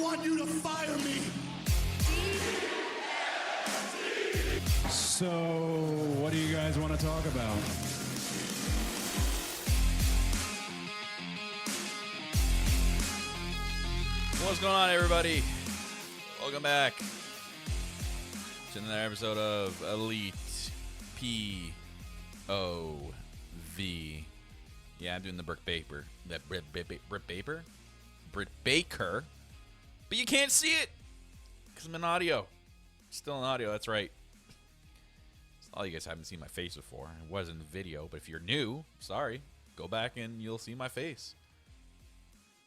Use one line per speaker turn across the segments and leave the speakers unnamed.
want you to fire me.
So, what do you guys want to talk about?
What's going on, everybody? Welcome back to another episode of Elite POV. Yeah, I'm doing the Britt Baker. Britt Baker. But you can't see it because I'm in audio. Still in audio, that's right. All you guys haven't seen my face before. It was in the video, but if you're new, sorry. Go back and you'll see my face.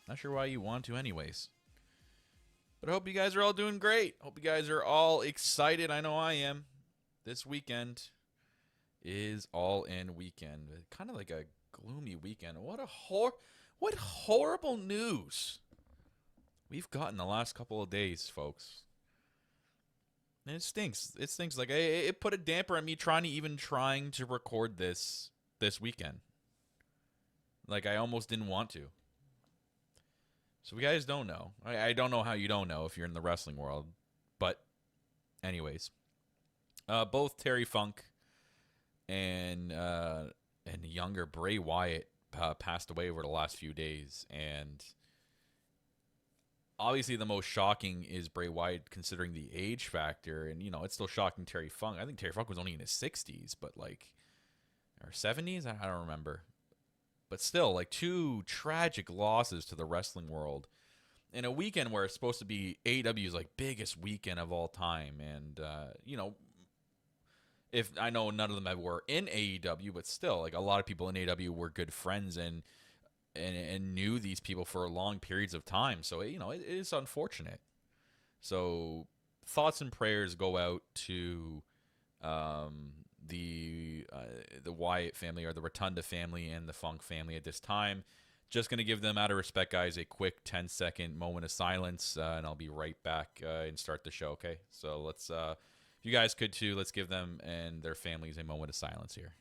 Not sure why you want to anyways. But I hope you guys are all doing great. Hope you guys are all excited. I know I am. This weekend is all-in weekend. Kind of like a gloomy weekend. What horrible news we've gotten the last couple of days, folks. And it stinks. It stinks. Like it put a damper on me trying to record this weekend. Like I almost didn't want to. So you guys don't know. I don't know how you don't know if you're in the wrestling world. But anyways, both Terry Funk and younger Bray Wyatt passed away over the last few days. And obviously the most shocking is Bray Wyatt considering the age factor. And, you know, it's still shocking Terry Funk. I think Terry Funk was only in his 60s, but like, or 70s? I don't remember. But still, like, two tragic losses to the wrestling world in a weekend where it's supposed to be AEW's, like, biggest weekend of all time. And, you know, if I know none of them were in AEW, but still, like, a lot of people in AEW were good friends and knew these people for long periods of time. So, you know, it is unfortunate. So, thoughts and prayers go out to the Wyatt family, or the Rotunda family, and the Funk family at this time. Just going to give them, out of respect, guys, a quick 10-second moment of silence, and I'll be right back and start the show, okay? So let's, if you guys could too, let's give them and their families a moment of silence here.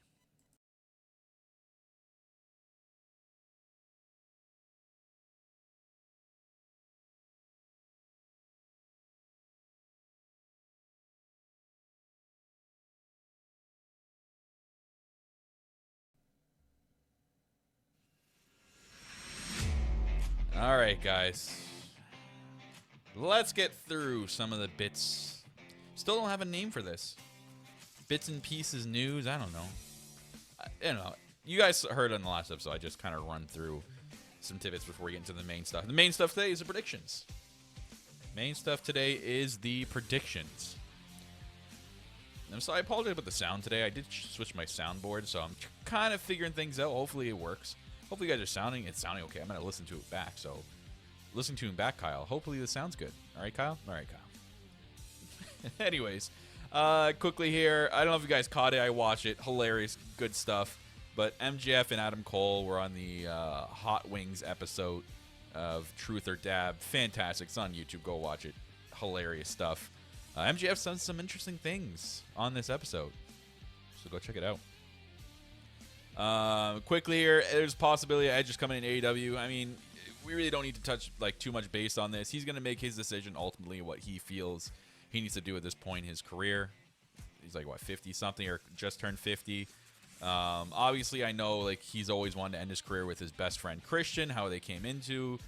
All right, guys. Let's get through some of the bits. Still don't have a name for this. Bits and pieces news. I don't know. You guys heard on the last episode, I just kind of run through some tidbits before we get into the main stuff. The main stuff today is the predictions. Main stuff today is the predictions. So I apologize about the sound today. I did switch my soundboard, so I'm kind of figuring things out. Hopefully it works. Hopefully you guys are sounding okay. I'm going to listen to it back. So listen to him back, Kyle. Hopefully this sounds good. All right, Kyle? All right, Kyle. Anyways, quickly here. I don't know if you guys caught it. I watched it. Hilarious. Good stuff. But MJF and Adam Cole were on the Hot Wings episode of Truth or Dab. Fantastic. It's on YouTube. Go watch it. Hilarious stuff. MJF done some interesting things on this episode. So go check it out. Quickly here, there's a possibility of Edge is coming in AEW. I mean, we really don't need to touch like too much base on this. He's going to make his decision ultimately what he feels he needs to do at this point in his career. He's like, what, 50 something, or just turned 50. Obviously I know like he's always wanted to end his career with his best friend Christian, how they came into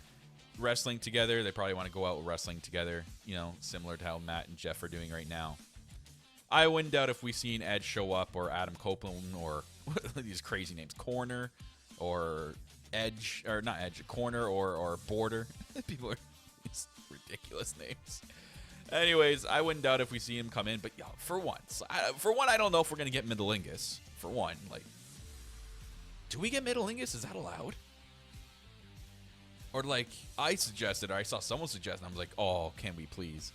wrestling together. They probably want to go out wrestling together, you know, similar to how Matt and Jeff are doing right now. I wouldn't doubt if we seen Edge show up, or Adam Copeland, or these crazy names, Corner, or Edge, or not Edge, Corner, or Border. People are these ridiculous names. Anyways, I wouldn't doubt if we see him come in, but yo, for once, I don't know if we're gonna get Metalingus. For one, like, do we get Metalingus? Is that allowed? Or like I suggested, or I saw someone suggest, and I was like, oh, can we please?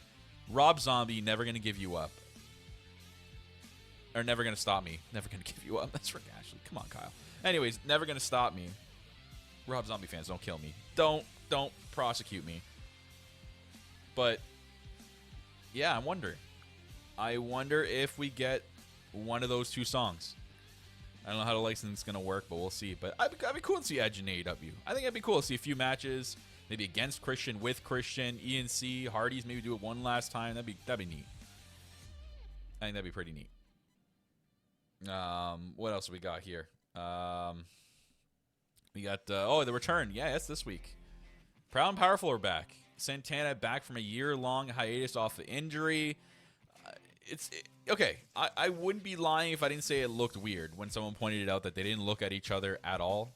Rob Zombie, never gonna give you up. Or never gonna stop me. Never gonna give you up. That's Rick Ashley. Come on, Kyle. Anyways, never gonna stop me. Rob Zombie fans, don't kill me. Don't prosecute me. But yeah, I'm wondering. I wonder if we get one of those two songs. I don't know how the licensing is gonna work, but we'll see. But I'd be cool to see Edge in AEW. I think it'd be cool to see a few matches, Maybe against Christian, with Christian, ENC, Hardy's. Maybe do it one last time. That'd be neat. I think that'd be pretty neat. What else we got here? We got the return. Yeah, that's this week. Proud and Powerful are back. Santana back from a year-long hiatus off of injury. Okay. I wouldn't be lying if I didn't say it looked weird when someone pointed it out that they didn't look at each other at all,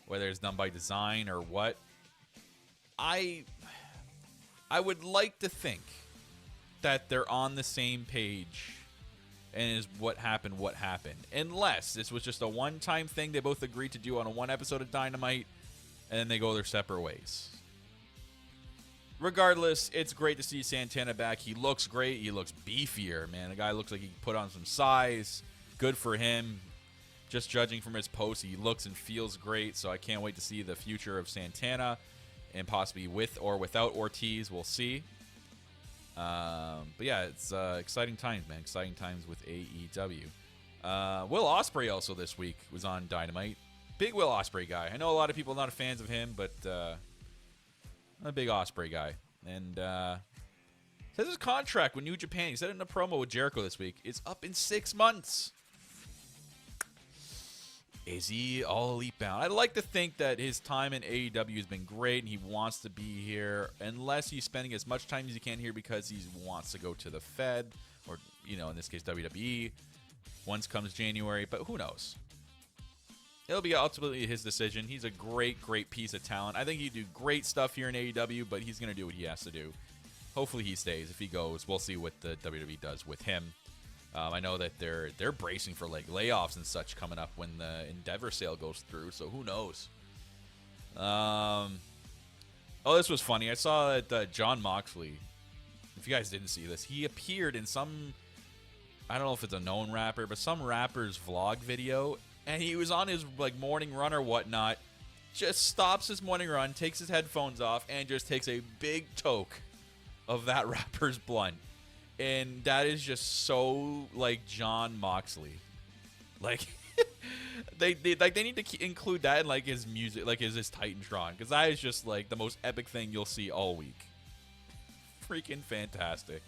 whether it's done by design or what. I would like to think that they're on the same page and is what happened, unless this was just a one-time thing they both agreed to do on a one episode of Dynamite, and then they go their separate ways. Regardless, it's great to see Santana back. He looks great. He looks beefier, man. The guy looks like he put on some size. Good for him. Just judging from his post, he looks and feels great, so I can't wait to see the future of Santana, and possibly with or without Ortiz. We'll see. But yeah, it's exciting times, man. Exciting times with AEW. Will Ospreay also this week was on Dynamite. Big Will Ospreay guy. I know a lot of people are not fans of him, but I'm a big Ospreay guy. And says his contract with New Japan, he said it in a promo with Jericho this week, is up in 6 months. Is he all elite bound? I'd like to think that his time in AEW has been great and he wants to be here, unless he's spending as much time as he can here because he wants to go to the Fed, or, you know, in this case, WWE, once comes January, but who knows? It'll be ultimately his decision. He's a great, great piece of talent. I think he'd do great stuff here in AEW, but he's going to do what he has to do. Hopefully he stays. If he goes, we'll see what the WWE does with him. I know that they're bracing for like layoffs and such coming up when the Endeavor sale goes through, so who knows? Oh, this was funny. I saw that John Moxley, if you guys didn't see this, he appeared in some, I don't know if it's a known rapper, but some rapper's vlog video, and he was on his like morning run or whatnot, just stops his morning run, takes his headphones off, and just takes a big toke of that rapper's blunt. And that is just so like John Moxley. Like they need to include that in like his music, like his Titantron, because that is just like the most epic thing you'll see all week. Freaking fantastic.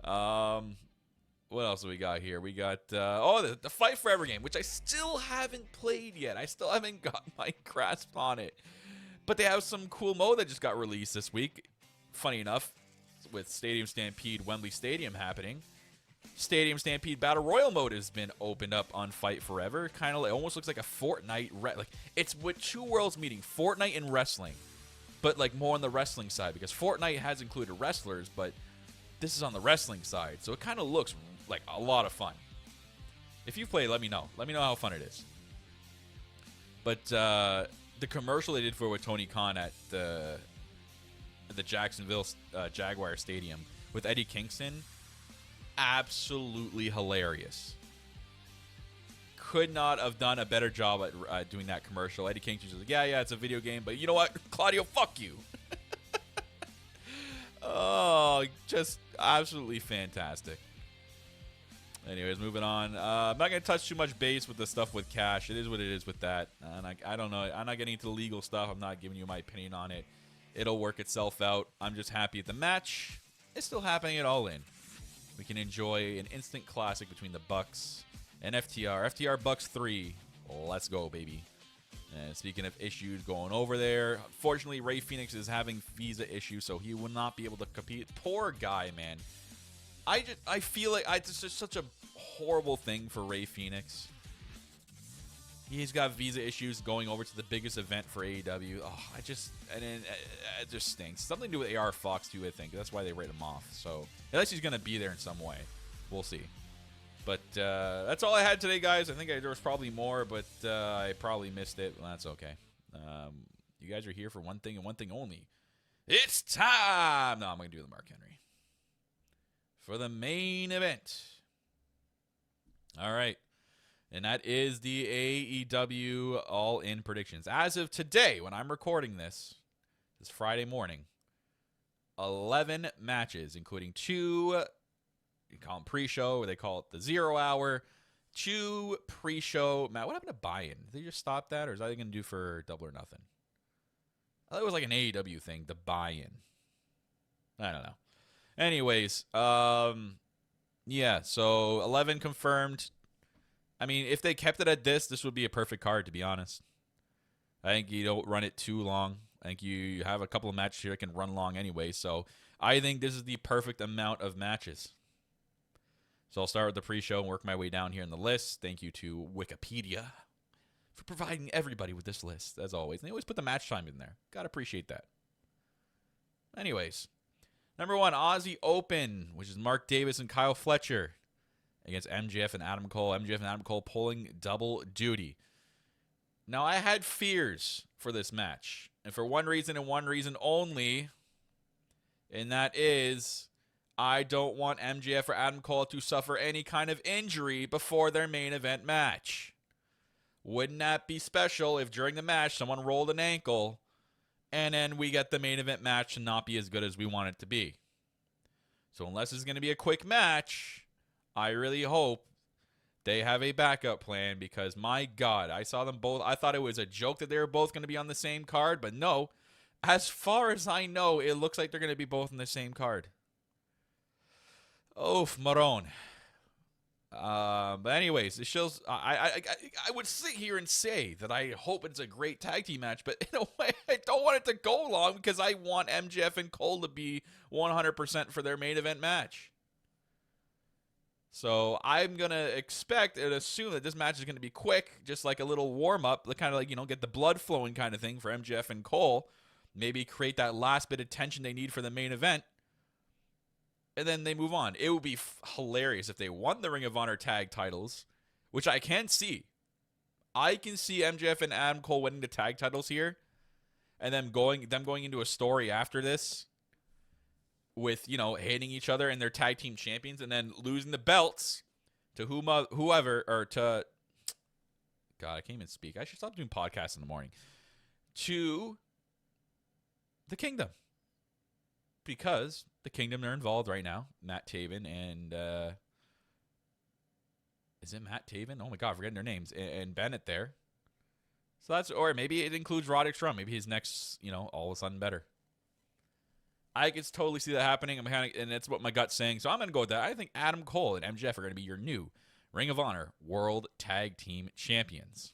What else do we got here? We got the Fight Forever game, which I still haven't played yet. I still haven't got my grasp on it. But they have some cool mode that just got released this week. Funny enough, with Stadium Stampede Wembley Stadium happening, Stadium Stampede Battle Royal mode has been opened up on Fight Forever. Kind of like, almost looks like a Fortnite, like it's with two worlds meeting, Fortnite and wrestling, but like more on the wrestling side, because Fortnite has included wrestlers, but this is on the wrestling side, so it kind of looks like a lot of fun. If you've played, let me know. Let me know how fun it is. But the commercial they did for it with Tony Khan at the Jacksonville Jaguar Stadium with Eddie Kingston, absolutely hilarious. Could not have done a better job at doing that commercial. Eddie Kingston's like, yeah, it's a video game, but you know what, Claudio, fuck you. Oh, just absolutely fantastic. Anyways, moving on. I'm not going to touch too much base with the stuff with Cash. It is what it is with that. And I don't know. I'm not getting into the legal stuff. I'm not giving you my opinion on it. It'll work itself out. I'm just happy at the match. It's still happening at All In. We can enjoy an instant classic between the Bucks and FTR. FTR Bucks 3. Let's go, baby. And speaking of issues going over there, unfortunately, Rey Fenix is having visa issues, so he will not be able to compete. Poor guy, man. I feel like it's just such a horrible thing for Rey Fenix. He's got visa issues going over to the biggest event for AEW. Oh, it just stinks. Something to do with AR Fox too, I think. That's why they write him off. So unless he's gonna be there in some way, we'll see. But that's all I had today, guys. I think there was probably more, but I probably missed it. Well, that's okay. You guys are here for one thing and one thing only. It's time. No, I'm gonna do the Mark Henry for the main event. All right. And that is the AEW All-In predictions. As of today, when I'm recording this Friday morning, 11 matches, including 2, you call them pre-show, or they call it the 0 hour, 2 pre-show. Matt, what happened to buy-in? Did they just stop that, or is that going to do for Double or Nothing? I thought it was like an AEW thing, the buy-in. I don't know. Anyways, yeah, so 11 confirmed. I mean, if they kept it at this would be a perfect card, to be honest. I think you don't run it too long. I think you have a couple of matches here that can run long anyway, so I think this is the perfect amount of matches. So I'll start with the pre-show and work my way down here in the list. Thank you to Wikipedia for providing everybody with this list, as always. And they always put the match time in there. Gotta appreciate that. Anyways, number 1, Aussie Open, which is Mark Davis and Kyle Fletcher against MJF and Adam Cole. MJF and Adam Cole pulling double duty. Now, I had fears for this match, and for one reason and one reason only, and that is I don't want MJF or Adam Cole to suffer any kind of injury before their main event match. Wouldn't that be special if during the match someone rolled an ankle and then we get the main event match to not be as good as we want it to be? So unless it's going to be a quick match, I really hope they have a backup plan, because my God, I saw them both. I thought it was a joke that they were both going to be on the same card, but no. As far as I know, it looks like they're going to be both on the same card. Oof, Marone. But anyways, it shows. I would sit here and say that I hope it's a great tag team match, but in a way, I don't want it to go long because I want MJF and Cole to be 100% for their main event match. So I'm going to expect and assume that this match is going to be quick, just like a little warm-up, kind of like, get the blood flowing kind of thing for MJF and Cole. Maybe create that last bit of tension they need for the main event. And then they move on. It would be hilarious if they won the Ring of Honor tag titles, which I can see. I can see MJF and Adam Cole winning the tag titles here, and them going into a story after this with, hating each other and their tag team champions, and then losing the belts to whoever, or to, God, I can't even speak. I should stop doing podcasts in the morning. To the Kingdom. Because the Kingdom are involved right now. Matt Taven and, is it Matt Taven? Oh my God, I'm forgetting their names. And Bennett there. So that's, or maybe it includes Roderick Strong. Maybe his next, all of a sudden better. I can totally see that happening. And that's what my gut's saying. So I'm going to go with that. I think Adam Cole and MJF are going to be your new Ring of Honor World Tag Team Champions.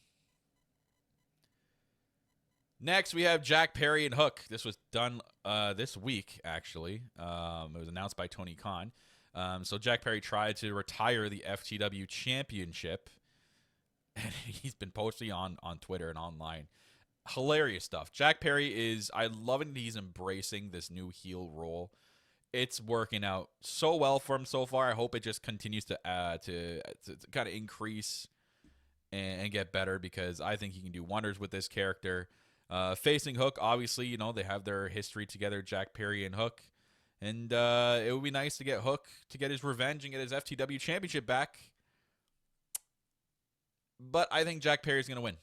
Next, we have Jack Perry and Hook. This was done this week, actually. It was announced by Tony Khan. So Jack Perry tried to retire the FTW Championship. And he's been posting on Twitter and online. Hilarious stuff. Jack Perry is, I love it that he's embracing this new heel role. It's working out so well for him so far. I hope it just continues to kind of increase and get better, because I think he can do wonders with this character. Facing Hook, obviously, they have their history together, Jack Perry and Hook. And it would be nice to get Hook to get his revenge and get his FTW Championship back. But I think Jack Perry's going to win.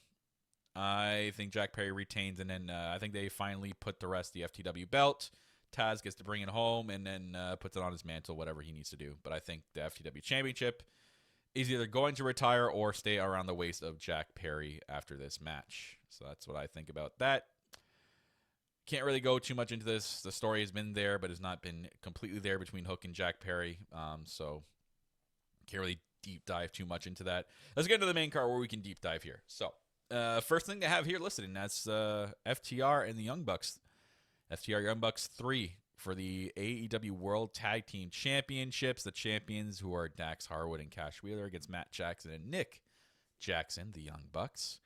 I think Jack Perry retains, and then I think they finally put the rest of the FTW belt. Taz gets to bring it home and then puts it on his mantle, whatever he needs to do. But I think the FTW Championship is either going to retire or stay around the waist of Jack Perry after this match. So that's what I think about that. Can't really go too much into this. The story has been there, but has not been completely there between Hook and Jack Perry. So can't really deep dive too much into that. Let's get into the main card where we can deep dive here. So first thing I have here listed, and that's FTR and the Young Bucks. FTR Young Bucks 3 for the AEW World Tag Team Championships. The champions, who are Dax Harwood and Cash Wheeler, against Matt Jackson and Nick Jackson, the Young Bucks.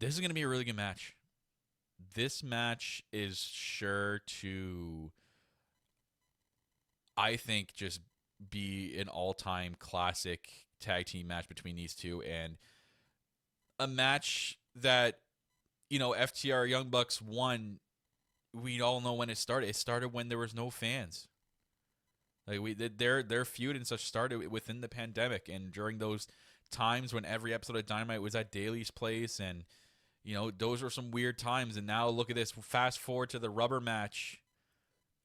This is going to be a really good match. This match is sure to, I think, just be an all-time classic tag team match between these two, and a match that, FTR Young Bucks won. We all know when it started. It started when there was no fans. Like their feud and such started within the pandemic, and during those times when every episode of Dynamite was at Daly's place, and those were some weird times. And now look at this. Fast forward to the rubber match,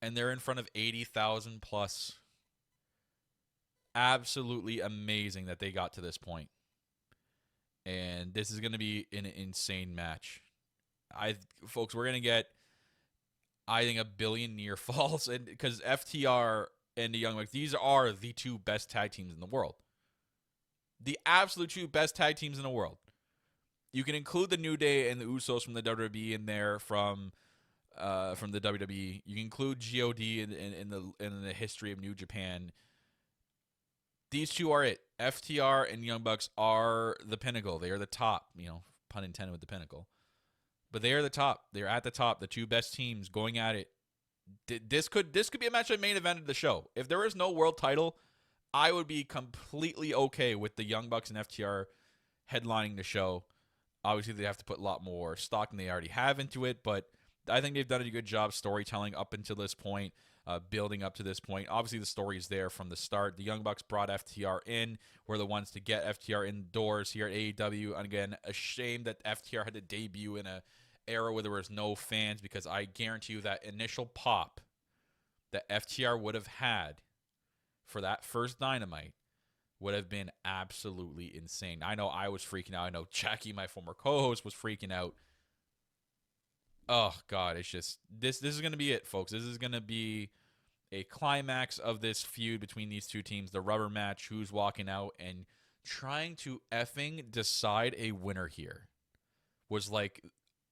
and they're in front of 80,000 plus. Absolutely amazing that they got to this point. And this is going to be an insane match. Folks, we're going to get I think a billion near falls, and because FTR and the Young Bucks, these are the two best tag teams in the world. The absolute two best tag teams in the world. You can include the New Day and the Usos from the WWE in there from the WWE. You can include God in the history of New Japan. These two are it. FTR and Young Bucks are the pinnacle. They are the top. Pun intended with the pinnacle. But they are the top. They're at the top. The two best teams going at it. This could be a match that main evented the show. If there is no world title, I would be completely okay with the Young Bucks and FTR headlining the show. Obviously, they have to put a lot more stock than they already have into it, but I think they've done a good job storytelling up until this point, building up to this point. Obviously, the story is there from the start. The Young Bucks brought FTR in. We're the ones to get FTR indoors here at AEW. And again, a shame that FTR had to debut in a era where there was no fans, because I guarantee you that initial pop that FTR would have had for that first Dynamite would have been absolutely insane. I know I was freaking out. I know Jackie, my former co-host, was freaking out. Oh, God, it's just, this is going to be it, folks. This is going to be a climax of this feud between these two teams, the rubber match, who's walking out, and trying to effing decide a winner here was like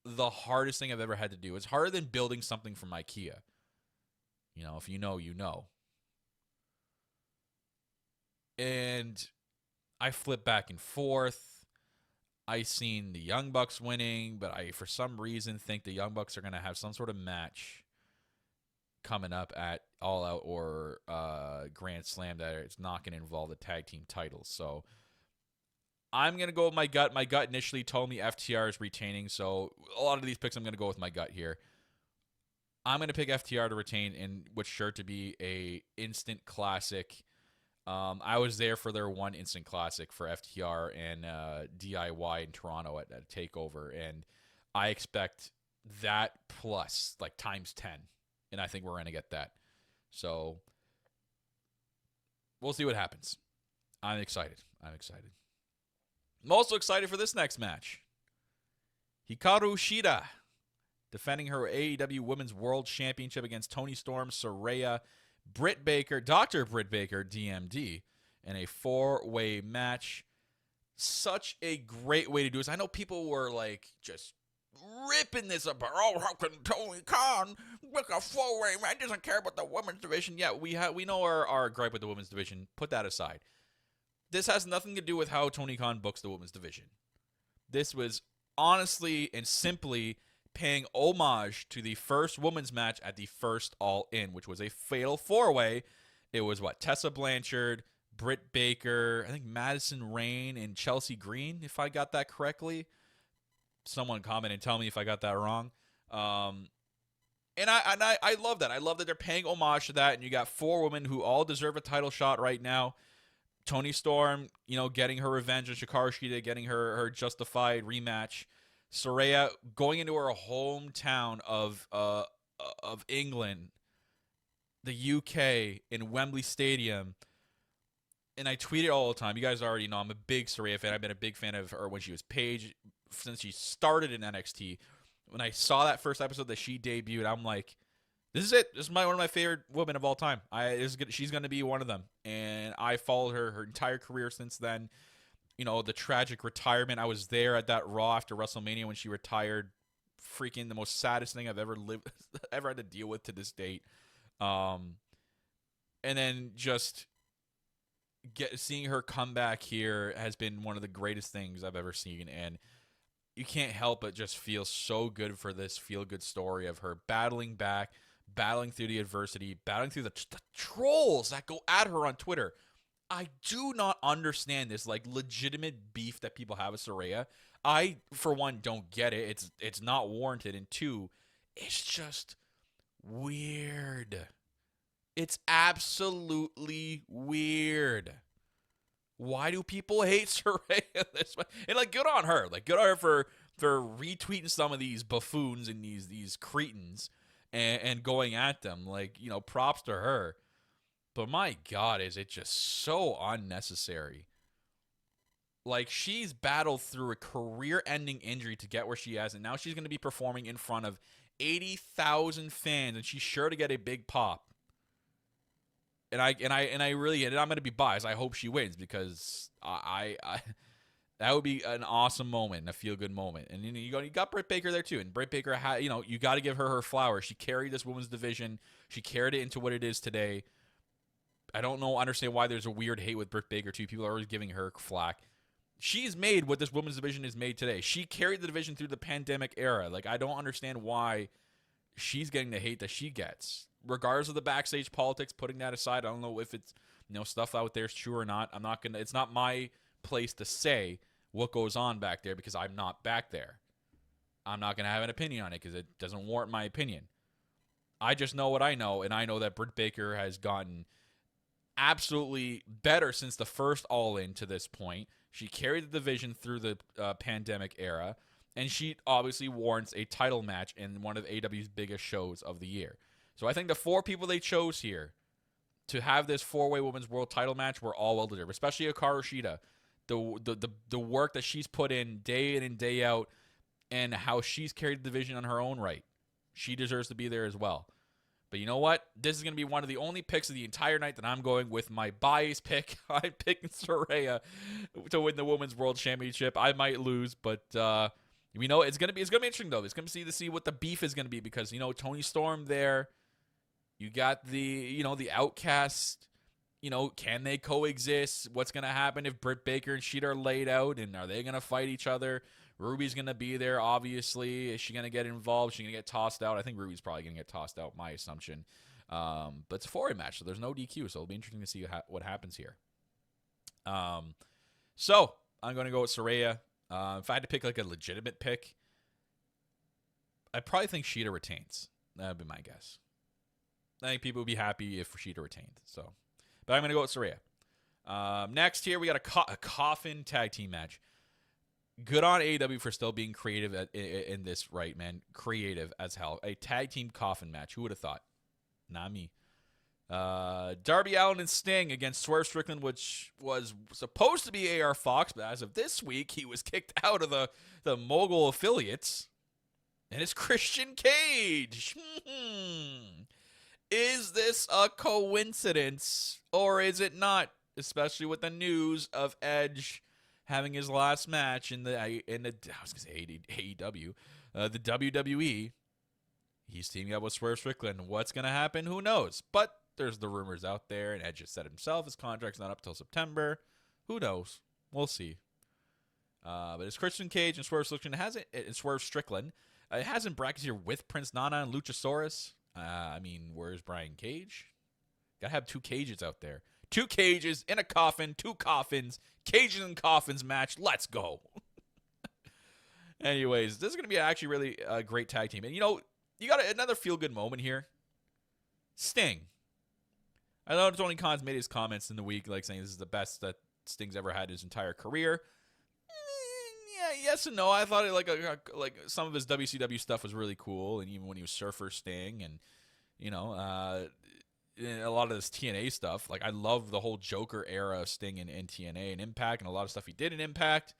the hardest thing I've ever had to do. It's harder than building something from IKEA. If you know, you know. And I flip back and forth. I seen the Young Bucks winning, but I, for some reason, think the Young Bucks are going to have some sort of match coming up at All Out or Grand Slam that it's not going to involve the tag team titles. So I'm going to go with my gut. My gut initially told me FTR is retaining, so a lot of these picks I'm going to go with my gut here. I'm going to pick FTR to retain, and what's sure to be a instant classic. I was there for their one instant classic for FTR and DIY in Toronto at TakeOver, and I expect that plus like times 10, and I think we're going to get that. So we'll see what happens. I'm excited. I'm also excited for this next match. Hikaru Shida defending her AEW Women's World Championship against Toni Storm, Saraya, Britt Baker, Dr. Britt Baker, DMD, in a 4-way match. Such a great way to do this. I know people were like just ripping this up. Oh, how can Tony Khan make a 4-way match? Doesn't care about the women's division. Yeah, we know our gripe with the women's division. Put that aside. This has nothing to do with how Tony Khan books the women's division. This was honestly and simply paying homage to the first women's match at the first All In, which was a fatal 4-way. It was Tessa Blanchard, Britt Baker, I think Madison Rayne, and Chelsea Green, if I got that correctly. Someone comment and tell me if I got that wrong. And I love that. I love that they're paying homage to that, and you got 4 women who all deserve a title shot right now. Toni Storm, getting her revenge on Hikaru Shida, getting her justified rematch. Saraya going into her hometown of England, the UK, in Wembley Stadium. And I tweet it all the time. You guys already know I'm a big Saraya fan. I've been a big fan of her when she was Paige since she started in NXT. When I saw that first episode that she debuted, I'm like, this is it. This is one of my favorite women of all time. She's going to be one of them. And I followed her entire career since then. The tragic retirement. I was there at that Raw after WrestleMania when she retired. Freaking the most saddest thing I've ever ever had to deal with to this date. And then just seeing her come back here has been one of the greatest things I've ever seen. And you can't help but just feel so good for this feel-good story of her battling back, battling through the adversity, battling through the trolls that go at her on Twitter. I do not understand this legitimate beef that people have with Saraya. I, for one, don't get it. It's not warranted. And 2, it's just weird. It's absolutely weird. Why do people hate Saraya this way? And good on her. Good on her for retweeting some of these buffoons and these cretins and going at them. Props to her. But my God, is it just so unnecessary? She's battled through a career-ending injury to get where she is, and now she's going to be performing in front of 80,000 fans, and she's sure to get a big pop. And I really, and I'm going to be biased. I hope she wins because I that would be an awesome moment and a feel-good moment. And you got Britt Baker there too. And Britt Baker, you got to give her flowers. She carried this women's division. She carried it into what it is today. I don't understand why there's a weird hate with Britt Baker too. People are always giving her flack. She's made what this women's division is made today. She carried the division through the pandemic era. Like, I don't understand why she's getting the hate that she gets. Regardless of the backstage politics, putting that aside, I don't know if it's stuff out there is true or not. It's not my place to say what goes on back there because I'm not back there. I'm not gonna have an opinion on it because it doesn't warrant my opinion. I just know what I know, and I know that Britt Baker has gotten absolutely better since the first All In to this point. She carried the division through the pandemic era, and she obviously warrants a title match in one of AEW's biggest shows of the year. So I think the 4 people they chose here to have this 4-way women's world title match were all well deserved, especially Hikaru Shida. The work that she's put in and day out and how she's carried the division on her own right. She deserves to be there as well. But you know what? This is going to be one of the only picks of the entire night that I'm going with my bias pick. I'm picking Saraya to win the Women's World Championship. I might lose, but it's going to be interesting though. It's going to see what the beef is going to be because Toni Storm there. You got the Outcast. Can they coexist? What's going to happen if Britt Baker and Sheeta are laid out, and are they going to fight each other? Ruby's going to be there, obviously. Is she going to get involved? Is she going to get tossed out? I think Ruby's probably going to get tossed out, my assumption. But it's a 4-way match, so there's no DQ, so it'll be interesting to see what happens here. So I'm going to go with Saraya. If I had to pick like a legitimate pick, I probably think Sheeta retains. That would be my guess. I think people would be happy if Sheeta retained. So, but I'm going to go with Saraya. Next here, we got a coffin tag team match. Good on AEW for still being creative in this, right, man? Creative as hell. A tag team coffin match. Who would have thought? Not me. Darby Allin and Sting against Swerve Strickland, which was supposed to be AR Fox, but as of this week, he was kicked out of the Mogul affiliates. And it's Christian Cage. Is this a coincidence or is it not? Especially with the news of Edge having his last match in the I was gonna say AEW, the WWE. He's teaming up with Swerve Strickland. What's gonna happen? Who knows? But there's the rumors out there, and Edge has said himself his contract's not up till September. Who knows? We'll see. But it's Christian Cage and Swerve Strickland. It hasn't brackets here with Prince Nana and Luchasaurus. Where's Brian Cage? Gotta have 2 cages out there. 2 cages in a coffin, 2 coffins, cages and coffins match. Let's go. Anyways, this is gonna be actually really a great tag team. And you got another feel-good moment here. Sting. I know Tony Khan's made his comments in the week, like saying this is the best that Sting's ever had in his entire career. Yeah, yes and no. I thought it like some of his WCW stuff was really cool, and even when he was Surfer Sting, and a lot of this TNA stuff. Like I love the whole Joker era of Sting in TNA and Impact, and a lot of stuff he did in Impact.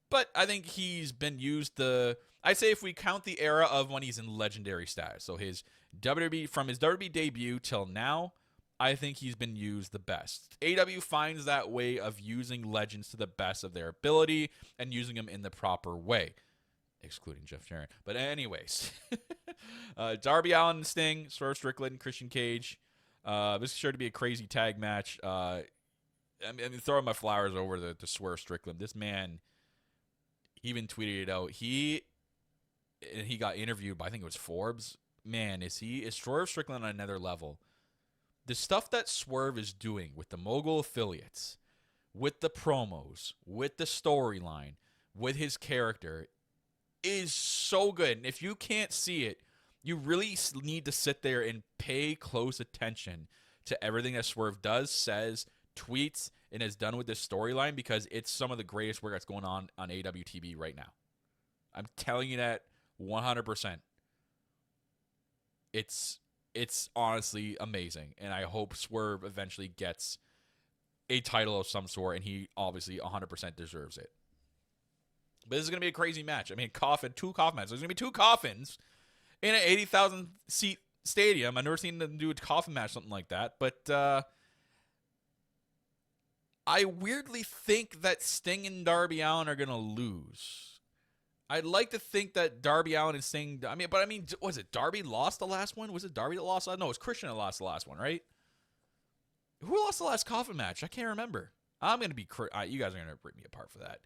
But I think he's been used I'd say if we count the era of when he's in legendary status, so his WWE debut till now, I think he's been used the best. AEW finds that way of using legends to the best of their ability and using them in the proper way, excluding Jeff Jarrett. But anyways, Darby Allin, Sting, Swerve Strickland, Christian Cage. This is sure to be a crazy tag match. Throwing my flowers over the Swerve Strickland. This man even tweeted it out. He got interviewed by, I think it was Forbes. Man, is Swerve Strickland on another level? The stuff that Swerve is doing with the Mogul affiliates, with the promos, with the storyline, with his character is so good. And if you can't see it, you really need to sit there and pay close attention to everything that Swerve does, says, tweets, and has done with this storyline, because it's some of the greatest work that's going on AWTV right now. I'm telling you that 100%. It's honestly amazing, and I hope Swerve eventually gets a title of some sort, and he obviously 100% deserves it. But this is going to be a crazy match. I mean, 2 coffin matches. There's going to be 2 coffins. in an 80,000 seat stadium. I've never seen them do a coffin match, something like that. But I weirdly think that Sting and Darby Allin are going to lose. I'd like to think that Darby Allin and Sting. I mean, was it Darby lost the last one? Was it Darby that lost? No, it was Christian that lost the last one, right? Who lost the last coffin match? I can't remember. I'm going to be. You guys are going to rip me apart for that.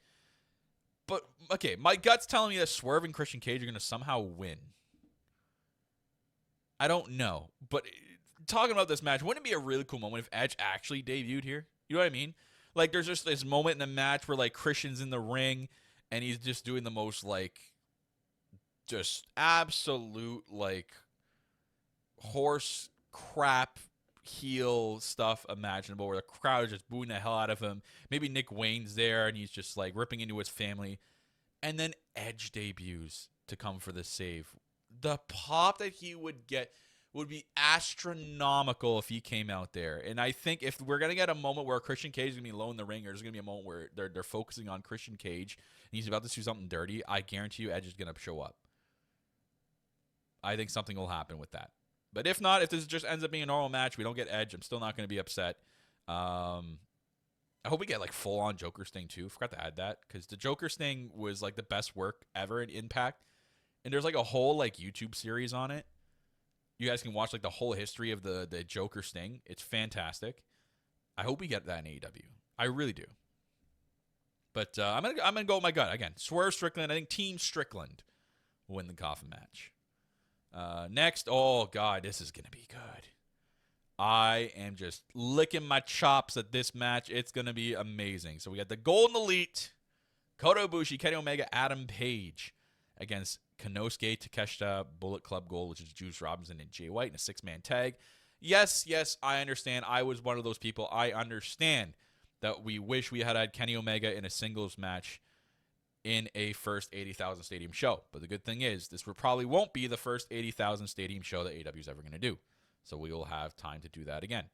But, okay, my gut's telling me that Swerve and Christian Cage are going to somehow win. I don't know. But talking about this match, wouldn't it be a really cool moment if Edge actually debuted here? You know what I mean? Like, there's just this moment in the match where, like, Christian's in the ring, and he's just doing the most, like, just absolute, like, horse crap heel stuff imaginable, where the crowd is just booing the hell out of him. Maybe Nick Wayne's there, and he's just, like, ripping into his family. And then Edge debuts to come for the save. The pop that he would get would be astronomical if he came out there. And I think if we're going to get a moment where Christian Cage is going to be low in the ring, or there's going to be a moment where they're focusing on Christian Cage and he's about to do something dirty, I guarantee you Edge is going to show up. I think something will happen with that. But if not, if this just ends up being a normal match, we don't get Edge, I'm still not going to be upset. I hope we get like full-on Joker Sting too. Forgot to add that, because the Joker Sting was like the best work ever in Impact. And there's like a whole like YouTube series on it. You guys can watch like the whole history of the Joker Sting. It's fantastic. I hope we get that in AEW. I really do. But I'm gonna go with my gut again. Swerve Strickland. I think Team Strickland will win the coffin match. Next, oh god, this is gonna be good. I am just licking my chops at this match. It's gonna be amazing. So we got the Golden Elite, Kota Ibushi, Kenny Omega, Adam Page against Konosuke Takeshita, Bullet Club Gold, which is Juice Robinson and Jay White in a 6-man tag. Yes, I understand. I was one of those people. I understand that we wish we had Kenny Omega in a singles match in a first 80,000 stadium show. But the good thing is, this probably won't be the first 80,000 stadium show that AEW is ever going to do. So we will have time to do that again.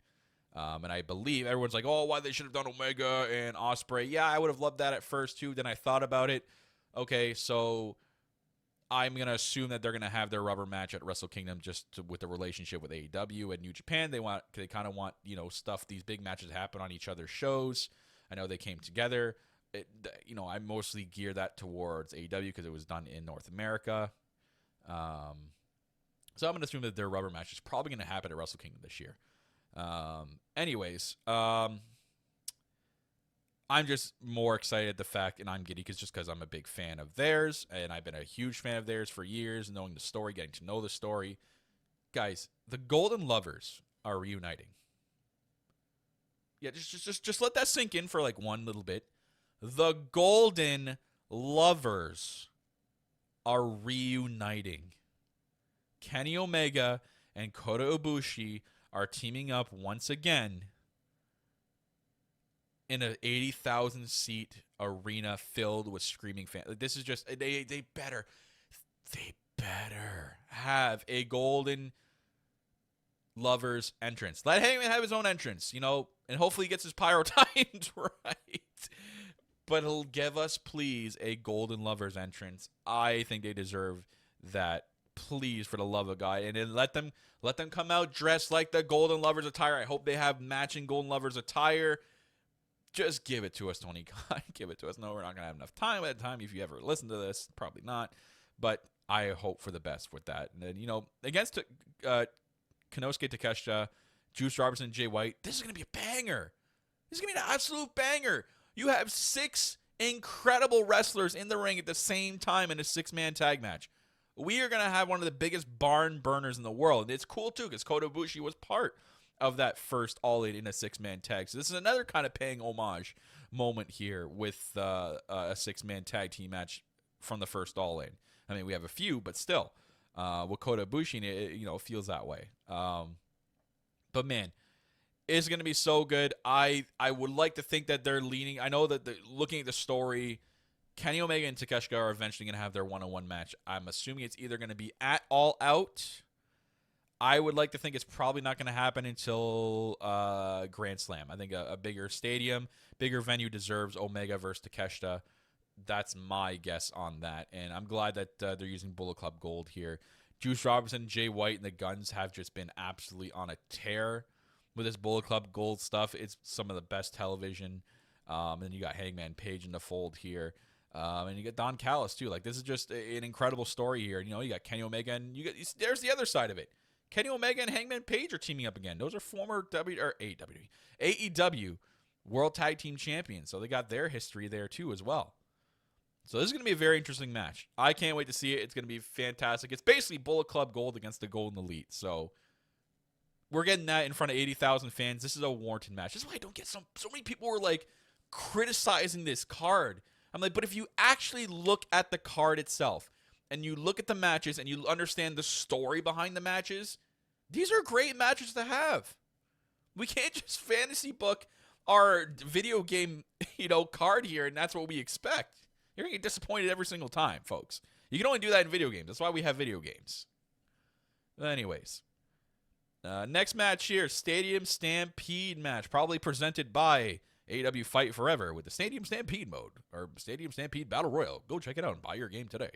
And I believe everyone's like, oh, why they should have done Omega and Ospreay. Yeah, I would have loved that at first too. Then I thought about it. Okay, so I'm going to assume that they're going to have their rubber match at Wrestle Kingdom with the relationship with AEW and New Japan. They kind of want, these big matches to happen on each other's shows. I know they came together. I mostly gear that towards AEW because it was done in North America. So I'm going to assume that their rubber match is probably going to happen at Wrestle Kingdom this year. I'm just more excited at the fact, and I'm giddy because I'm a big fan of theirs, and I've been a huge fan of theirs for years, knowing the story, getting to know the story. Guys, the Golden Lovers are reuniting. Yeah, just let that sink in for like one little bit. The Golden Lovers are reuniting. Kenny Omega and Kota Ibushi are teaming up once again in an 80,000 seat arena filled with screaming fans. This is just they better have a Golden Lovers entrance. Let Hangman have his own entrance, and hopefully he gets his pyro timed right. But he'll give us, please, a Golden Lovers entrance. I think they deserve that. Please, for the love of God. And then let them come out dressed like the Golden Lovers attire. I hope they have matching Golden Lovers attire. Just give it to us, Tony Khan. Give it to us. No, we're not going to have enough time at the time. If you ever listen to this, probably not. But I hope for the best with that. And then, against Konosuke Takeshita, Juice Robinson, Jay White, this is going to be a banger. This is going to be an absolute banger. You have 6 incredible wrestlers in the ring at the same time in a 6-man tag match. We are going to have one of the biggest barn burners in the world. And it's cool, too, because Kota Ibushi was part of that first All-In in a 6-man tag. So this is another kind of paying homage moment here with a 6-man tag team match from the first All-In. I mean, we have a few, but still, with Kota Ibushi, it feels that way. But, man, it's going to be so good. I would like to think that they're leaning. I know that looking at the story, Kenny Omega and Takeshita are eventually going to have their one-on-one match. I'm assuming it's either going to be at All Out. I would like to think it's probably not going to happen until Grand Slam. I think a bigger stadium, bigger venue deserves Omega versus Takeshita. That's my guess on that. And I'm glad that they're using Bullet Club Gold here Juice Robinson, Jay White, and the Guns have just been absolutely on a tear with this Bullet Club Gold stuff. It's some of the best television. And then you got Hangman Page in the fold here. And you got Don Callis, too. Like, this is just an incredible story here. You know, you got Kenny Omega, and there's the other side of it. Kenny Omega and Hangman Page are teaming up again. Those are former AEW World Tag Team Champions. So they got their history there, too, as well. So this is going to be a very interesting match. I can't wait to see it. It's going to be fantastic. It's basically Bullet Club Gold against the Golden Elite. So we're getting that in front of 80,000 fans. This is a warranted match. This is why I don't get so many people were like criticizing this card. I'm like, but if you actually look at the card itself and you look at the matches and you understand the story behind the matches, these are great matches to have. We can't just fantasy book our video game, card here, and that's what we expect. You're going to get disappointed every single time, folks. You can only do that in video games. That's why we have video games. But anyways, next match here, Stadium Stampede match, probably presented by AEW Fight Forever with the Stadium Stampede mode, or Stadium Stampede Battle Royal. Go check it out and buy your game today.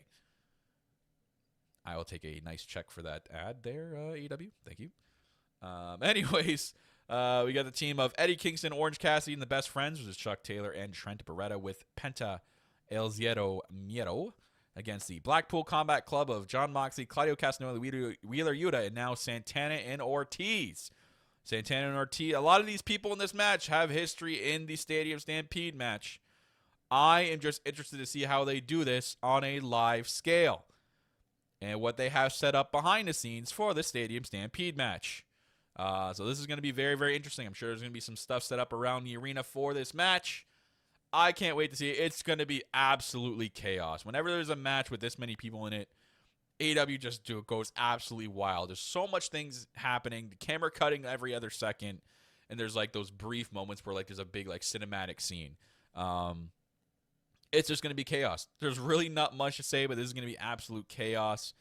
I will take a nice check for that ad there, AEW. Thank you. Anyways, we got the team of Eddie Kingston, Orange Cassidy, and the Best Friends, which is Chuck Taylor and Trent Beretta, with Penta El Zero Miedo against the Blackpool Combat Club of John Moxley, Claudio Castagnoli, Wheeler Yuta, and now Santana and Ortiz. Santana and Ortiz, a lot of these people in this match have history in the Stadium Stampede match. I am just interested to see how they do this on a live scale and what they have set up behind the scenes for the Stadium Stampede match. So this is going to be very, very interesting. I'm sure there's going to be some stuff set up around the arena for this match. I can't wait to see it. It's going to be absolutely chaos. Whenever there's a match with this many people in it, AEW just goes absolutely wild. There's so much things happening. The camera cutting every other second, and there's like those brief moments where like there's a big like cinematic scene. It's just going to be chaos. There's really not much to say, but this is going to be absolute chaos.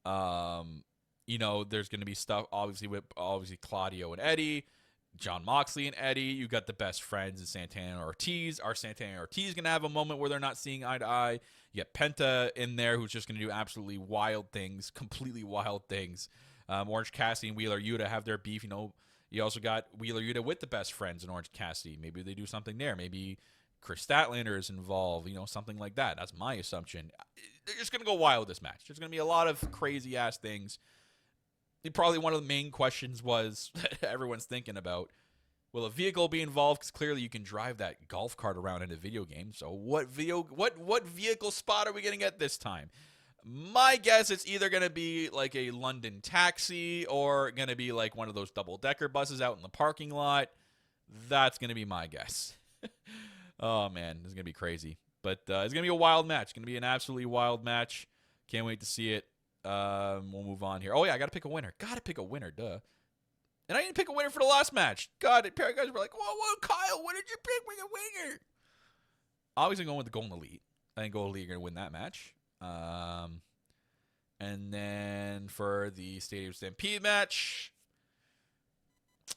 There's going to be stuff obviously with Claudio and Eddie, John Moxley and Eddie. You got the Best Friends and Santana and Ortiz. Are Santana and Ortiz going to have a moment where they're not seeing eye to eye? You got Penta in there, who's just going to do absolutely wild things, completely wild things. Orange Cassidy and Wheeler Yuta have their beef. You also got Wheeler Yuta with the Best Friends and Orange Cassidy. Maybe they do something there. Maybe Chris Statlander is involved, something like that. That's my assumption. They're just going to go wild with this match. There's going to be a lot of crazy-ass things. Probably one of the main questions was that everyone's thinking about, will a vehicle be involved? Because clearly you can drive that golf cart around in a video game. So what vehicle spot are we going to get this time? My guess it's either going to be like a London taxi or going to be like one of those double-decker buses out in the parking lot. That's going to be my guess. Oh, man, this is going to be crazy. But it's going to be a wild match. It's going to be an absolutely wild match. Can't wait to see it. We'll move on here. Oh, yeah, I got to pick a winner. Got to pick a winner, duh. And I didn't pick a winner for the last match. God, a pair of guys were like, whoa, Kyle, what did you pick? Pick a winner. Obviously going with the Golden Elite. I think Golden Elite are going to win that match. And then for the Stadium Stampede match,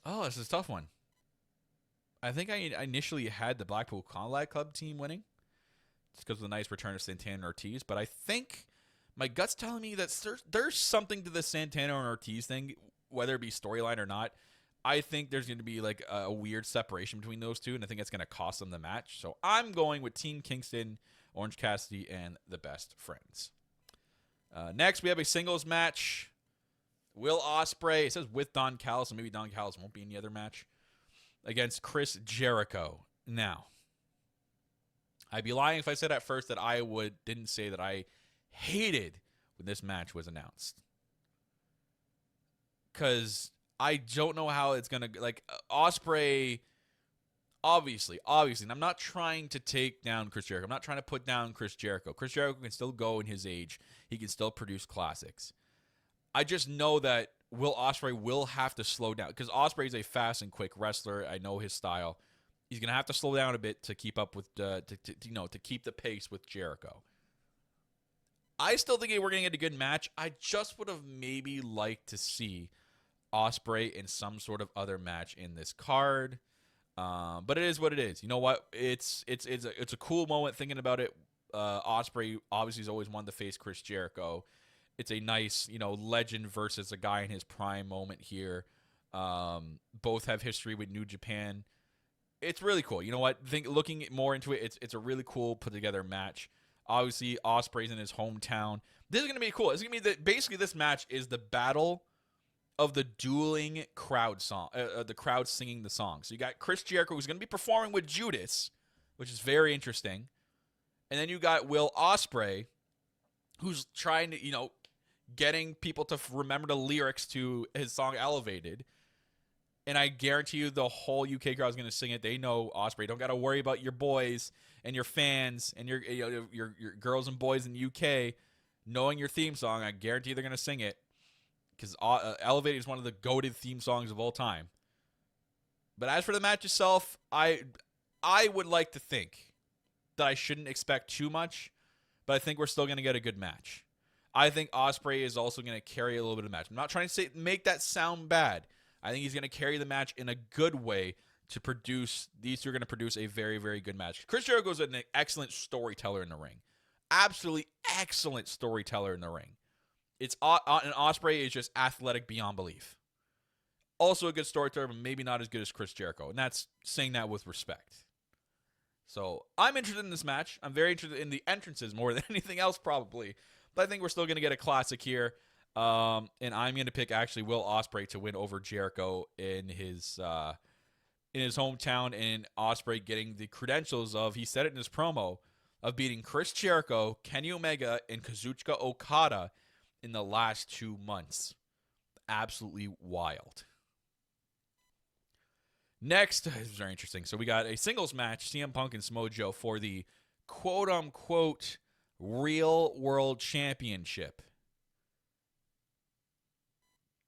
this is a tough one. I think I initially had the Blackpool Combat Club team winning just because of the nice return of Santana and Ortiz. But I think my gut's telling me that there's something to the Santana and Ortiz thing, whether it be storyline or not. I think there's going to be like a weird separation between those two, and I think it's going to cost them the match. So I'm going with Team Kingston, Orange Cassidy, and the Best Friends. Next, we have a singles match. Will Ospreay, it says with Don Callis, so maybe Don Callis won't be in the other match, against Chris Jericho. Now, I'd be lying if I said at first that I didn't say that I hated when this match was announced. Because I don't know how it's going to, like, Ospreay, obviously, and I'm not trying to take down Chris Jericho. I'm not trying to put down Chris Jericho. Chris Jericho can still go in his age. He can still produce classics. I just know that Will Ospreay will have to slow down because Ospreay is a fast and quick wrestler. I know his style. He's going to have to slow down a bit to keep up with, to keep the pace with Jericho. I still think we're going to get a good match. I just would have maybe liked to see Ospreay in some sort of other match in this card. But it is what it is. You know what? It's a cool moment thinking about it. Ospreay obviously has always wanted to face Chris Jericho. It's a nice, legend versus a guy in his prime moment here. Both have history with New Japan. It's really cool. You know what? Looking more into it, it's a really cool put together match. Obviously, Ospreay's in his hometown. This is gonna be cool. It's gonna be basically this match is the battle of the dueling crowd song, the crowd singing the song. So you got Chris Jericho, who's gonna be performing with Judas, which is very interesting, and then you got Will Ospreay, who's trying to, getting people to remember the lyrics to his song Elevated. And I guarantee you the whole UK crowd is going to sing it. They know Ospreay. Don't got to worry about your boys and your fans and your girls and boys in the UK knowing your theme song. I guarantee they're going to sing it because Elevated is one of the goated theme songs of all time. But as for the match itself, I would like to think that I shouldn't expect too much, but I think we're still going to get a good match. I think Ospreay is also going to carry a little bit of the match. I'm not trying to make that sound bad. I think he's going to carry the match in a good way to produce. These two are going to produce a very, very good match. Chris Jericho is an excellent storyteller in the ring. Absolutely excellent storyteller in the ring. And Ospreay is just athletic beyond belief. Also a good storyteller, but maybe not as good as Chris Jericho. And that's saying that with respect. So I'm interested in this match. I'm very interested in the entrances more than anything else probably. But I think we're still going to get a classic here. And I'm going to pick actually Will Ospreay to win over Jericho in his hometown, and Ospreay getting the credentials of, he said it in his promo, of beating Chris Jericho, Kenny Omega, and Kazuchika Okada in the last 2 months. Absolutely wild. Next, this is very interesting. So we got a singles match, CM Punk and Samoa Joe for the quote-unquote Real World Championship.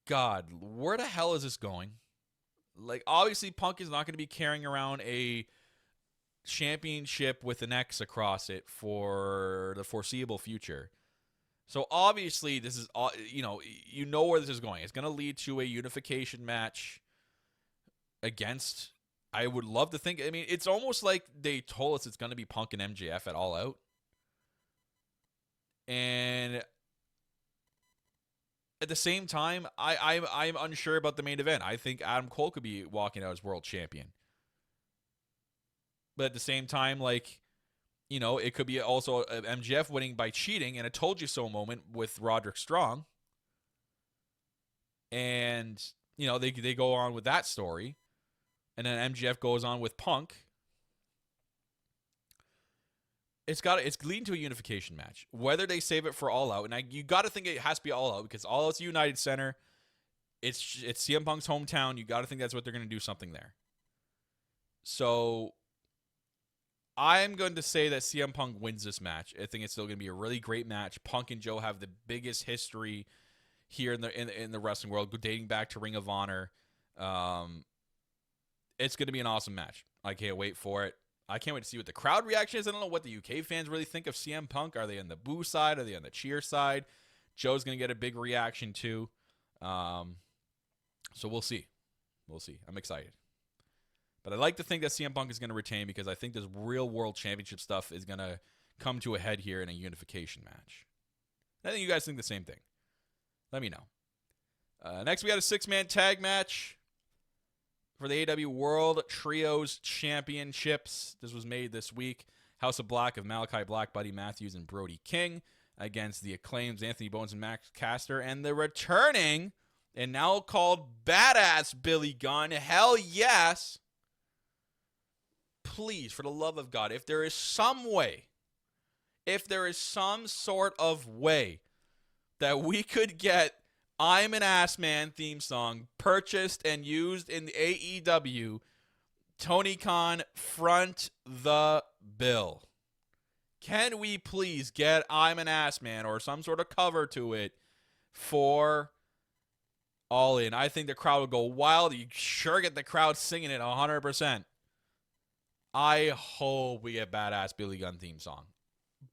God, where the hell is this going? Like, obviously, Punk is not going to be carrying around a championship with an X across it for the foreseeable future. So, obviously, this is, you know where this is going. It's going to lead to a unification match against, I would love to think, I mean, it's almost like they told us it's going to be Punk and MJF at All Out. And at the same time, I'm unsure about the main event. I think Adam Cole could be walking out as world champion. But at the same time, it could be also MJF winning by cheating and a told you so moment with Roderick Strong. And, they go on with that story. And then MJF goes on with Punk. It's leading to a unification match. Whether they save it for All Out, and you got to think it has to be All Out because All Out's a United Center. It's CM Punk's hometown. You got to think that's what they're going to do something there. So I'm going to say that CM Punk wins this match. I think it's still going to be a really great match. Punk and Joe have the biggest history here in the wrestling world, dating back to Ring of Honor. It's going to be an awesome match. I can't wait for it. I can't wait to see what the crowd reaction is. I don't know what the UK fans really think of CM Punk. Are they on the boo side? Are they on the cheer side? Joe's going to get a big reaction too. So we'll see. We'll see. I'm excited. But I like to think that CM Punk is going to retain because I think this real world championship stuff is going to come to a head here in a unification match. I think you guys think the same thing. Let me know. Next, we got a 6-man tag match for the AEW World Trios Championships. This was made this week. House of Black of Malachi Black, Buddy Matthews, and Brody King against the Acclaims, Anthony Bowens, and Max Caster. And the returning, and now called Badass Billy Gunn. Hell yes. Please, for the love of God, if there is some sort of way that we could get I'm an Ass Man theme song purchased and used in the AEW, Tony Khan, front the bill. Can we please get I'm an Ass Man or some sort of cover to it for All In? I think the crowd would go wild. You sure get the crowd singing it 100%. I hope we get Badass Billy Gunn theme song.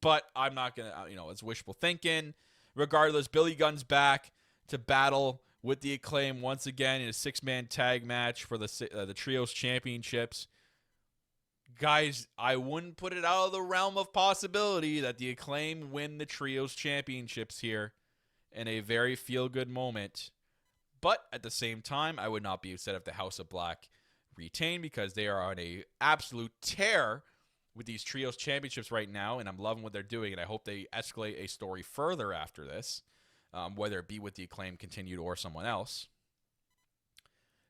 But I'm not going to, it's wishful thinking. Regardless, Billy Gunn's back to battle with the Acclaim once again in a 6-man tag match for the Trios Championships. Guys, I wouldn't put it out of the realm of possibility that the Acclaim win the Trios Championships here. in a very feel-good moment. But at the same time, I would not be upset if the House of Black retain, because they are on a absolute tear with these trios championships right now, and I'm loving what they're doing, and I hope they escalate a story further after this, whether it be with the Acclaim continued or someone else.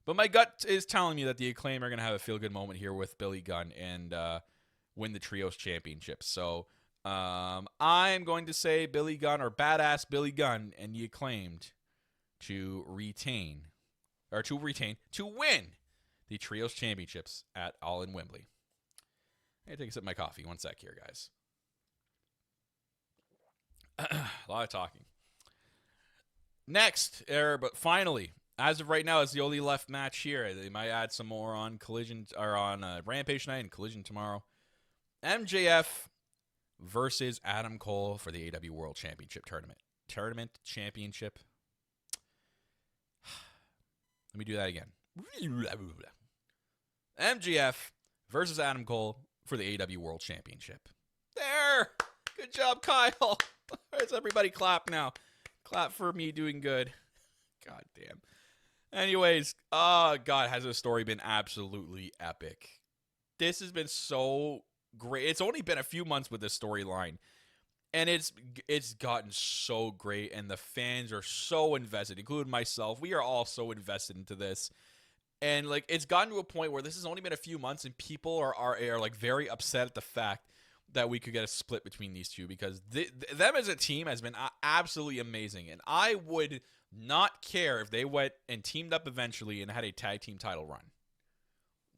But my gut is telling me that the Acclaim are going to have a feel-good moment here with Billy Gunn and win the trios championship. So I'm going to say Billy Gunn, or badass Billy Gunn, and the Acclaimed to win the trios championships at All in Wembley. I'm going to take a sip of my coffee. One sec here, guys. A lot of talking. Next, but finally, as of right now, it's the only left match here. They might add some more on Collision or on Rampage tonight and Collision tomorrow. MJF versus Adam Cole for the AEW World Championship Tournament Championship. Let me do that again. MJF versus Adam Cole for the AEW World Championship. There! Good job, Kyle. Let's everybody clap now. Clap for me doing good. God damn. Anyways, God, has this story been absolutely epic. This has been so great. It's only been a few months with this storyline, and it's gotten so great, and the fans are so invested, including myself. We are all so invested into this. And like, it's gotten to a point where this has only been a few months, and people are like very upset at the fact that we could get a split between these two, because them as a team has been absolutely amazing. And I would not care if they went and teamed up eventually and had a tag team title run.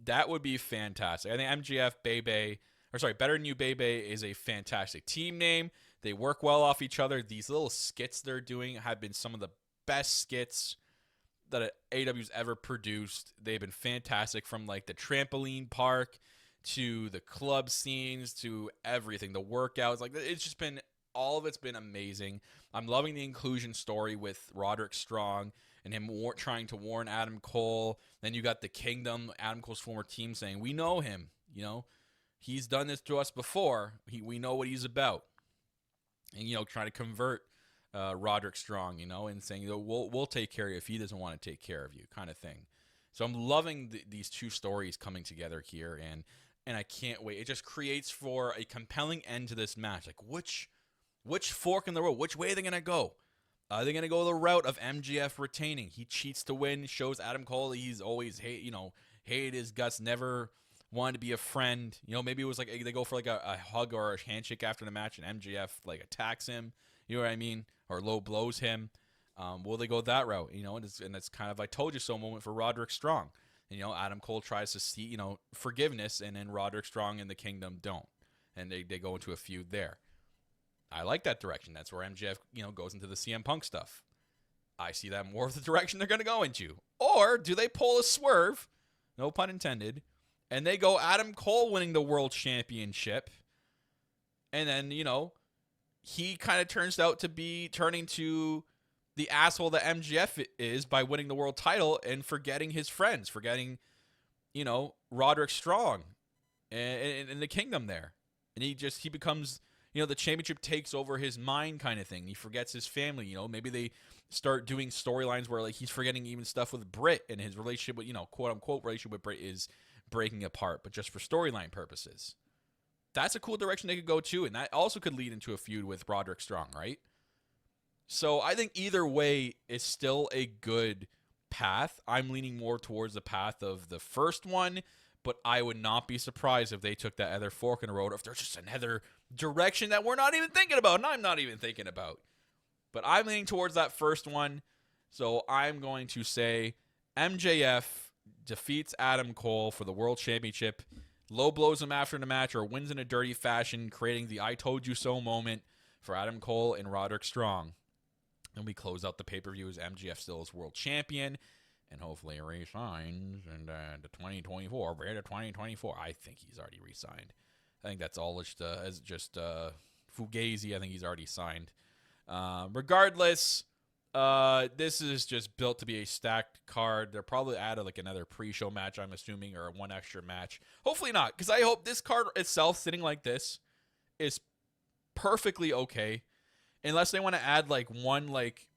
That would be fantastic. I think MGF Better Than You Bebe is a fantastic team name. They work well off each other. These little skits they're doing have been some of the best skits that AEW's ever produced. They've been fantastic, from like the trampoline park to the club scenes to everything, the workouts. Like, it's just been, all of it's been amazing. I'm loving the inclusion story with Roderick Strong and him trying to warn Adam Cole. Then you got the Kingdom, Adam Cole's former team, saying, we know him, he's done this to us before. We know what he's about. And, trying to convert Roderick Strong, and saying, we'll take care of you if he doesn't want to take care of you, kind of thing. So I'm loving these two stories coming together here, and I can't wait. It just creates for a compelling end to this match. Like, which fork in the road? Which way are they going to go? Are they going to go the route of MGF retaining? He cheats to win, shows Adam Cole he's always hated his guts, never wanted to be a friend. Maybe it was like they go for like a hug or a handshake after the match, and MGF like attacks him. You know what I mean? Or low blows him. Will they go that route? And it's kind of I told you so moment for Roderick Strong. And, Adam Cole tries to see, forgiveness, and then Roderick Strong and the Kingdom don't. And they go into a feud there. I like that direction. That's where MJF, goes into the CM Punk stuff. I see that more of the direction they're going to go into. Or do they pull a swerve, no pun intended, and they go Adam Cole winning the World Championship, and then, he kind of turns out to be turning to the asshole that MJF is by winning the world title and forgetting his friends, forgetting, Roderick Strong and the Kingdom there. And he becomes, the championship takes over his mind kind of thing. He forgets his family, maybe they start doing storylines where like he's forgetting even stuff with Britt, and his relationship with, quote unquote relationship with Britt is breaking apart, but just for storyline purposes. That's a cool direction they could go to, and that also could lead into a feud with Roderick Strong, right? So I think either way is still a good path. I'm leaning more towards the path of the first one, but I would not be surprised if they took that other fork in the road, or if there's just another direction that we're not even thinking about, and I'm not even thinking about. But I'm leaning towards that first one, so I'm going to say MJF defeats Adam Cole for the World Championship, low blows him after the match, or wins in a dirty fashion, creating the I told you so moment for Adam Cole and Roderick Strong. And we close out the pay-per-view as MJF still is world champion, and hopefully resigns in the 2024. We're at 2024. I think he's already resigned. I think that's all just Fugazi. I think he's already signed. Regardless, this is just built to be a stacked card. They're probably added like another pre-show match, I'm assuming, or one extra match. Hopefully not, because I hope this card itself, sitting like this, is perfectly okay. Unless they want to add like one like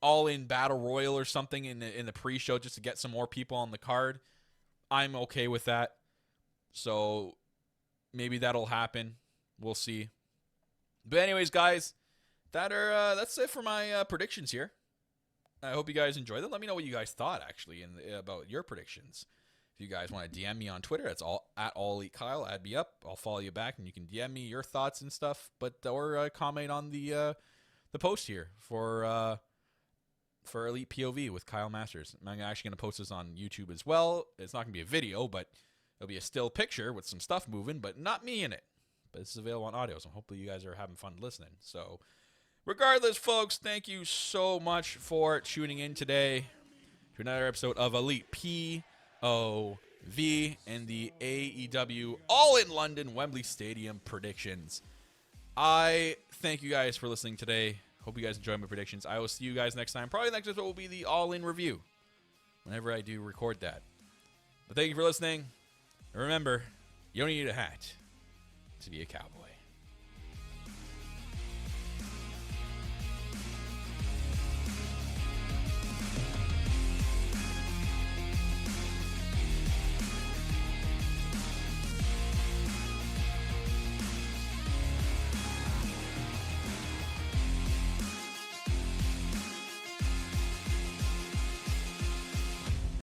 all-in battle royal or something in the pre-show just to get some more people on the card, I'm okay with that. So maybe that'll happen. We'll see. But anyways, guys, that's it for my predictions here. I hope you guys enjoyed them. Let me know what you guys thought, actually, about your predictions. If you guys want to DM me on Twitter, that's all at AllEliteKyle. Add me up. I'll follow you back, and you can DM me your thoughts and stuff. Or comment on the post here for Elite POV with Kyle Masters. I'm actually going to post this on YouTube as well. It's not going to be a video, but it'll be a still picture with some stuff moving, but not me in it. But it's available on audio, so hopefully you guys are having fun listening. So regardless, folks, thank you so much for tuning in today to another episode of Elite POV and the AEW All in London Wembley Stadium predictions. I thank you guys for listening today. Hope you guys enjoyed my predictions. I will see you guys next time. Probably next episode will be the All In review whenever I do record that. But thank you for listening. And remember, you don't need a hat to be a cowboy.